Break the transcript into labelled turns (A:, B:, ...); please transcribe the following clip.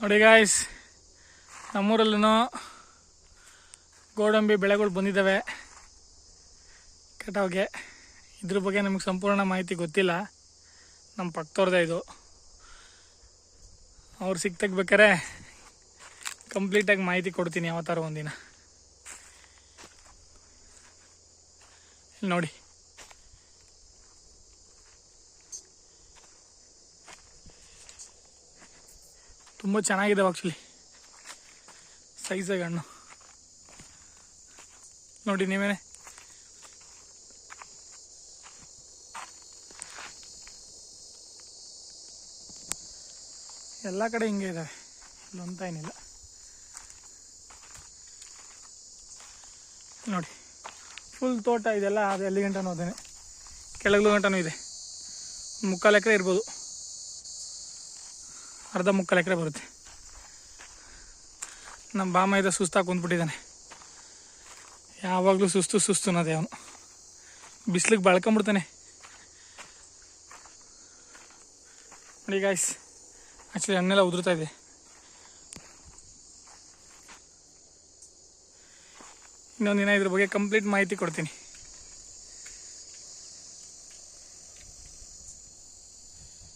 A: ನೋಡಿ ಗಾಯ್ಸ್, ನಮ್ಮೂರಲ್ಲೂ ಗೋಡಂಬಿ ಬೆಳೆಗಳು ಬಂದಿದ್ದಾವೆ ಕಟಾವ್ಗೆ. ಇದ್ರ ಬಗ್ಗೆ ನಮಗೆ ಸಂಪೂರ್ಣ ಮಾಹಿತಿ ಗೊತ್ತಿಲ್ಲ. ನಮ್ಮ ಪಕ್ಕದವ್ರದ್ದೇ ಇದು. ಅವ್ರು ಸಿಕ್ತಗ್ಬೇಕಾರೆ ಕಂಪ್ಲೀಟಾಗಿ ಮಾಹಿತಿ ಕೊಡ್ತೀನಿ ಯಾವತ್ತಾರ ಒಂದಿನ. ಇಲ್ಲಿ ನೋಡಿ, ತುಂಬ ಚೆನ್ನಾಗಿದ್ದಾವೆ ಆ್ಯಕ್ಚುಲಿ, ಸೈಜಾಗಿ ಹಣ್ಣು ನೋಡಿ ನೀವೇನೆ. ಎಲ್ಲ ಕಡೆ ಹಿಂಗೆ ಇದ್ದಾವೆ, ಇಲ್ಲಂತ ಏನಿಲ್ಲ ನೋಡಿ. ಫುಲ್ ತೋಟ ಇದೆಲ್ಲ, ಅದು ಎಲ್ಲಿ ಗಂಟನೂ ಅದೇನೆ, ಕೆಳಗಲು ಗಂಟನೂ ಇದೆ. 3/4 ಎಕರೆ ಇರ್ಬೋದು, ಅರ್ಧ 3/4 ಎಕರೆ ಬರುತ್ತೆ. ನಮ್ಮ ಬಾಮ ಇದ್ದ ಸುಸ್ತಾಗಿ ಕುಂತ್ಬಿಟ್ಟಿದ್ದಾನೆ, ಯಾವಾಗಲೂ ಸುಸ್ತು ಅನ್ನೋದೇ ಅವನು. ಬಿಸಿಲಿಗೆ ಬಳ್ಕೊಂಬಿಡ್ತಾನೆ. ನೋಡಿ ಗಾಯ್ಸ್, ಆ್ಯಕ್ಚುಲಿ ಹಣ್ಣೆಲ್ಲ ಉದುರ್ತಾ ಇದೆ. ಇನ್ನೊಂದಿನ ಇದ್ರ ಬಗ್ಗೆ ಕಂಪ್ಲೀಟ್ ಮಾಹಿತಿ ಕೊಡ್ತೀನಿ.